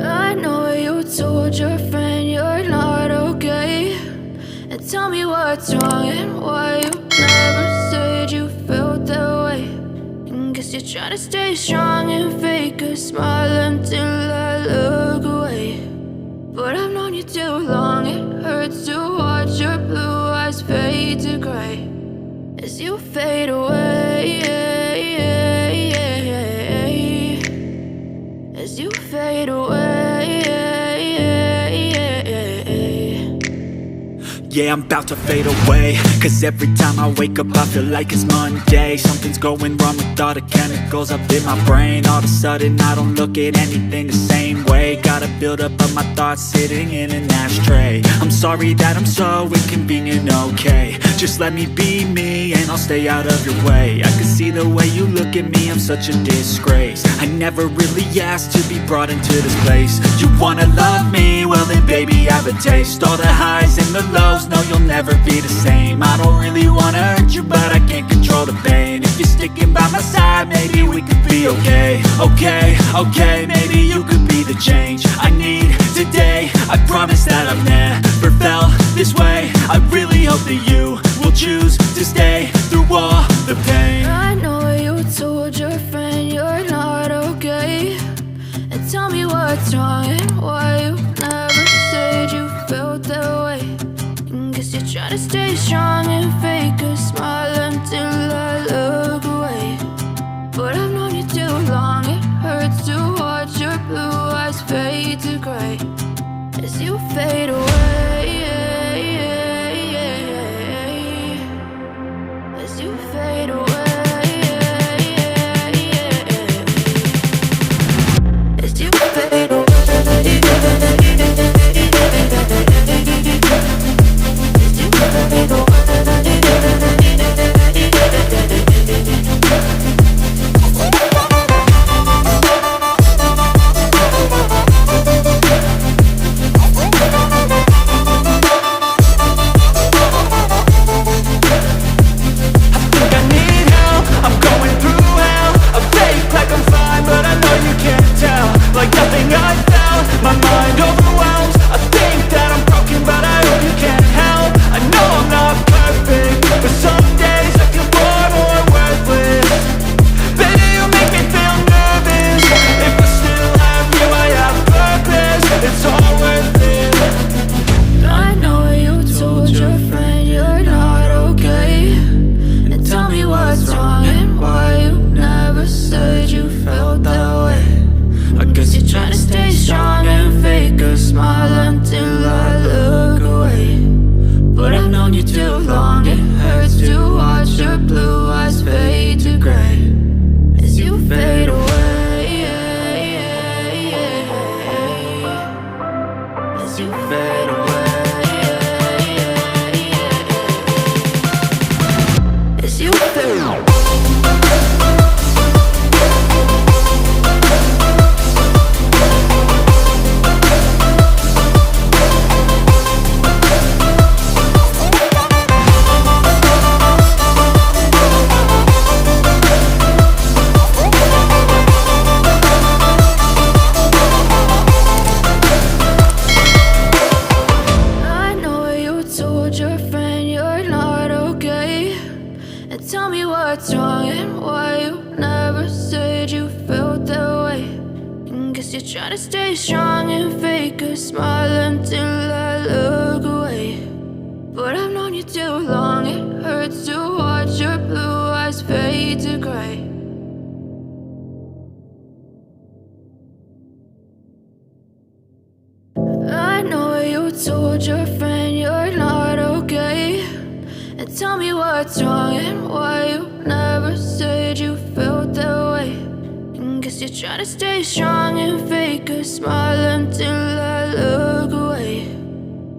I know you told your friend you're not okay, and tell me what's wrong and why you never said you felt that way. And guess you're trying to stay strong and fake a smile until I look away. But I've known you too long, it hurts to watch your blue eyes fade to gray as you fade away, as you fade away. Yeah, I'm about to fade away, cause every time I wake up I feel like it's Monday. Something's going wrong with all the chemicals up in my brain. All of a sudden I don't look at anything the same way. Got a buildup of my thoughts sitting in an ashtray. I'm sorry that I'm so inconvenient, okay. Just let me be me and I'll stay out of your way. I can see the way you look at me, I'm such a disgrace. I never really asked to be brought into this place. You wanna love me? Well then baby I have a taste. All the highs and the lows, no you'll never be the same. I don't really wanna hurt you but I can't control the pain. If you're sticking by my side maybe we could be okay. Okay, maybe you could be the change I need today. I promise that I've never felt this way. I really hope that you will choose to stay through all the pain. I know you told your friend you're not okay, and tell me what's wrong and why you never said you felt that way. And guess you're trying to stay strong and fake a smile until I look away. But I've known you too long, it hurts to watch your blue eyes fade to gray as you fade away, as you fade away, as you fade away. Told your friend you're not okay, and tell me what's wrong and why you never said you felt that way. And guess you're trying to stay strong and fake a smile until I look away.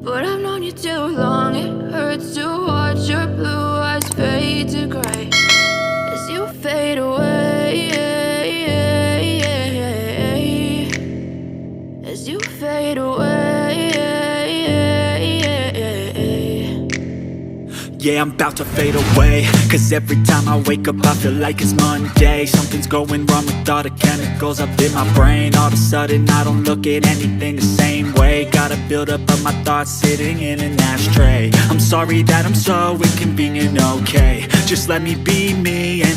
But I've known you too long, it hurts to watch your blue eyes fade to gray as you fade away, as you fade away. Yeah, I'm about to fade away, cause every time I wake up I feel like it's Monday. Something's going wrong with all the chemicals up in my brain. All of a sudden I don't look at anything the same way. Got a buildup of my thoughts sitting in an ashtray. I'm sorry that I'm so inconvenient, okay. Just let me be me and